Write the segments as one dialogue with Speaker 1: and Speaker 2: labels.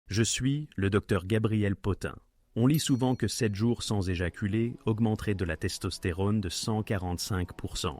Speaker 1: Je suis le docteur Gabriel Potin. On lit souvent que 7 jours sans éjaculer augmenteraient de la testostérone de 145%.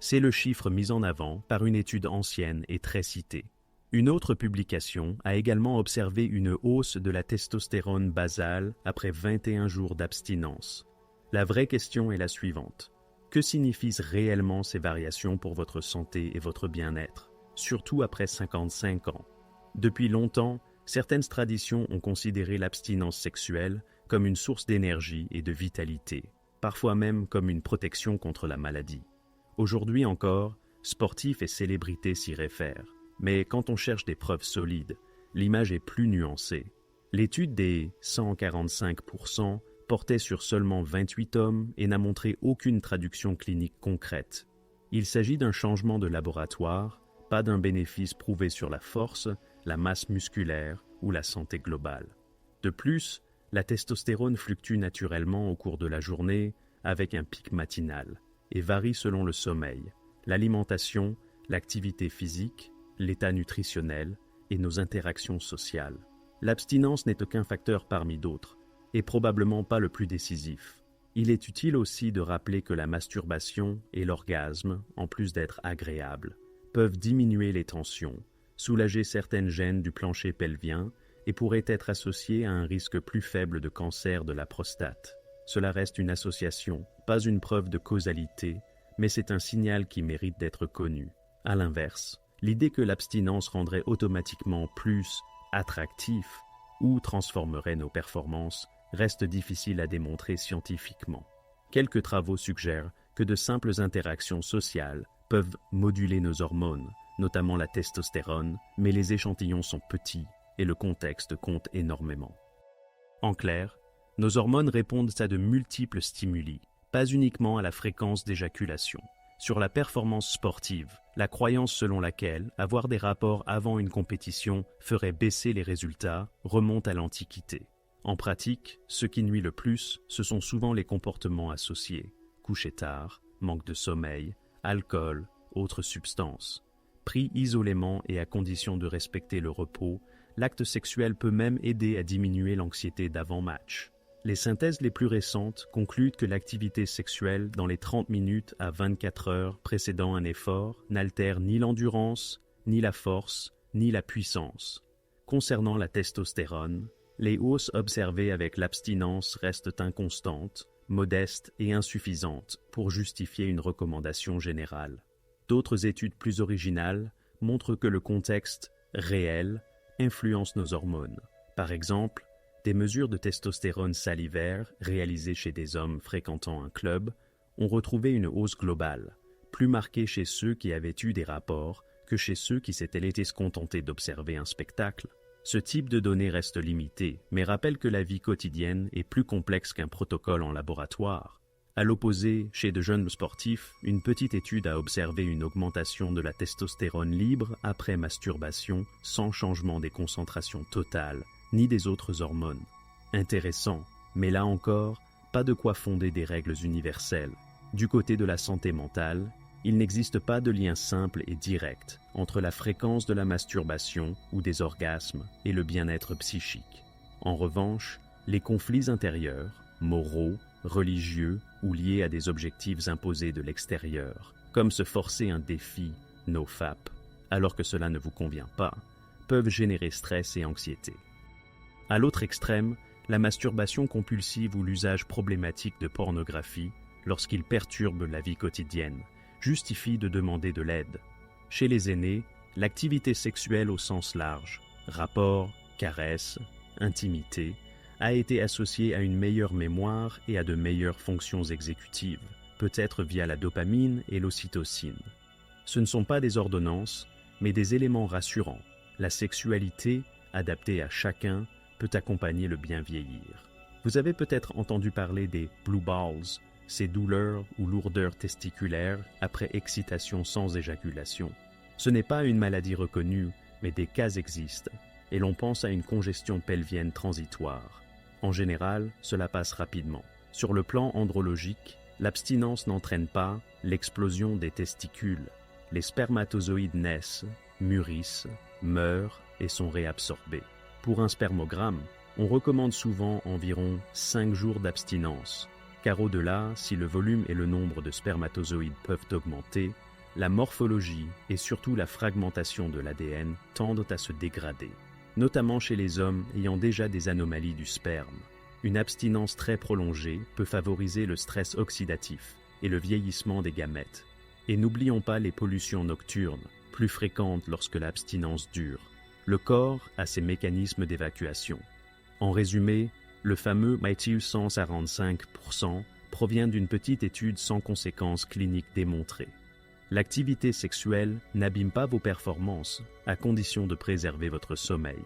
Speaker 1: C'est le chiffre mis en avant par une étude ancienne et très citée. Une autre publication a également observé une hausse de la testostérone basale après 21 jours d'abstinence. La vraie question est la suivante. Que signifient réellement ces variations pour votre santé et votre bien-être, surtout après 55 ans? Depuis longtemps, certaines traditions ont considéré l'abstinence sexuelle comme une source d'énergie et de vitalité, parfois même comme une protection contre la maladie. Aujourd'hui encore, sportifs et célébrités s'y réfèrent. Mais quand on cherche des preuves solides, l'image est plus nuancée. L'étude des 145% portait sur seulement 28 hommes et n'a montré aucune traduction clinique concrète. Il s'agit d'un changement de laboratoire, pas d'un bénéfice prouvé sur la force, la masse musculaire ou la santé globale. De plus, la testostérone fluctue naturellement au cours de la journée avec un pic matinal et varie selon le sommeil, l'alimentation, l'activité physique, l'état nutritionnel et nos interactions sociales. L'abstinence n'est qu'un facteur parmi d'autres, et probablement pas le plus décisif. Il est utile aussi de rappeler que la masturbation et l'orgasme, en plus d'être agréables, peuvent diminuer les tensions, soulager certaines gênes du plancher pelvien et pourraient être associés à un risque plus faible de cancer de la prostate. Cela reste une association, pas une preuve de causalité, mais c'est un signal qui mérite d'être connu. À l'inverse, l'idée que l'abstinence rendrait automatiquement plus attractif ou transformerait nos performances reste difficile à démontrer scientifiquement. Quelques travaux suggèrent que de simples interactions sociales peuvent moduler nos hormones, notamment la testostérone, mais les échantillons sont petits et le contexte compte énormément. En clair, nos hormones répondent à de multiples stimuli, pas uniquement à la fréquence d'éjaculation. Sur la performance sportive, la croyance selon laquelle avoir des rapports avant une compétition ferait baisser les résultats remonte à l'Antiquité. En pratique, ce qui nuit le plus, ce sont souvent les comportements associés. Coucher tard, manque de sommeil, alcool, autres substances. Pris isolément et à condition de respecter le repos, l'acte sexuel peut même aider à diminuer l'anxiété d'avant-match. Les synthèses les plus récentes concluent que l'activité sexuelle dans les 30 minutes à 24 heures précédant un effort n'altère ni l'endurance, ni la force, ni la puissance. Concernant la testostérone, les hausses observées avec l'abstinence restent inconstantes, modestes et insuffisantes pour justifier une recommandation générale. D'autres études plus originales montrent que le contexte réel influence nos hormones. Par exemple, des mesures de testostérone salivaire réalisées chez des hommes fréquentant un club ont retrouvé une hausse globale, plus marquée chez ceux qui avaient eu des rapports que chez ceux qui s'étaient été contentés d'observer un spectacle. Ce type de données reste limité, mais rappelle que la vie quotidienne est plus complexe qu'un protocole en laboratoire. À l'opposé, chez de jeunes sportifs, une petite étude a observé une augmentation de la testostérone libre après masturbation sans changement des concentrations totales, ni des autres hormones. Intéressant, mais là encore, pas de quoi fonder des règles universelles. Du côté de la santé mentale, il n'existe pas de lien simple et direct entre la fréquence de la masturbation ou des orgasmes et le bien-être psychique. En revanche, les conflits intérieurs, moraux, religieux ou liés à des objectifs imposés de l'extérieur, comme se forcer un défi, nofap, alors que cela ne vous convient pas, peuvent générer stress et anxiété. À l'autre extrême, la masturbation compulsive ou l'usage problématique de pornographie, lorsqu'il perturbe la vie quotidienne, justifie de demander de l'aide. Chez les aînés, l'activité sexuelle au sens large, rapport, caresse, intimité, a été associée à une meilleure mémoire et à de meilleures fonctions exécutives, peut-être via la dopamine et l'ocytocine. Ce ne sont pas des ordonnances, mais des éléments rassurants. La sexualité, adaptée à chacun, peut accompagner le bien vieillir. Vous avez peut-être entendu parler des blue balls, ces douleurs ou lourdeurs testiculaires après excitation sans éjaculation. Ce n'est pas une maladie reconnue, mais des cas existent, et l'on pense à une congestion pelvienne transitoire. En général, cela passe rapidement. Sur le plan andrologique, l'abstinence n'entraîne pas l'explosion des testicules. Les spermatozoïdes naissent, mûrissent, meurent et sont réabsorbés. Pour un spermogramme, on recommande souvent environ 5 jours d'abstinence, car au-delà, si le volume et le nombre de spermatozoïdes peuvent augmenter, la morphologie et surtout la fragmentation de l'ADN tendent à se dégrader, notamment chez les hommes ayant déjà des anomalies du sperme. Une abstinence très prolongée peut favoriser le stress oxydatif et le vieillissement des gamètes. Et n'oublions pas les pollutions nocturnes, plus fréquentes lorsque l'abstinence dure. Le corps a ses mécanismes d'évacuation. En résumé, le fameux MITU 145% provient d'une petite étude sans conséquences cliniques démontrées. L'activité sexuelle n'abîme pas vos performances, à condition de préserver votre sommeil.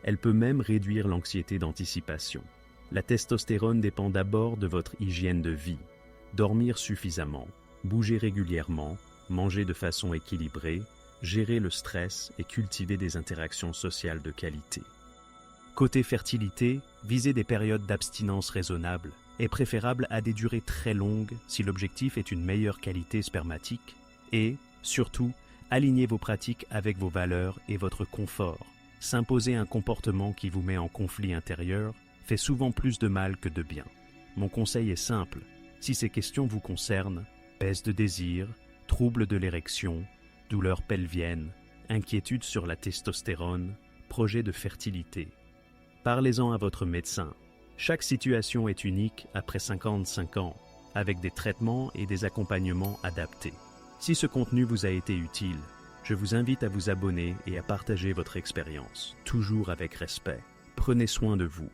Speaker 1: Elle peut même réduire l'anxiété d'anticipation. La testostérone dépend d'abord de votre hygiène de vie. Dormir suffisamment, bouger régulièrement, manger de façon équilibrée, gérer le stress et cultiver des interactions sociales de qualité. Côté fertilité, viser des périodes d'abstinence raisonnables est préférable à des durées très longues si l'objectif est une meilleure qualité spermatique et, surtout, alignez vos pratiques avec vos valeurs et votre confort. S'imposer un comportement qui vous met en conflit intérieur fait souvent plus de mal que de bien. Mon conseil est simple, si ces questions vous concernent, baisse de désir, troubles de l'érection, douleurs pelviennes, inquiétude sur la testostérone, projet de fertilité. Parlez-en à votre médecin. Chaque situation est unique après 55 ans, avec des traitements et des accompagnements adaptés. Si ce contenu vous a été utile, je vous invite à vous abonner et à partager votre expérience, toujours avec respect. Prenez soin de vous.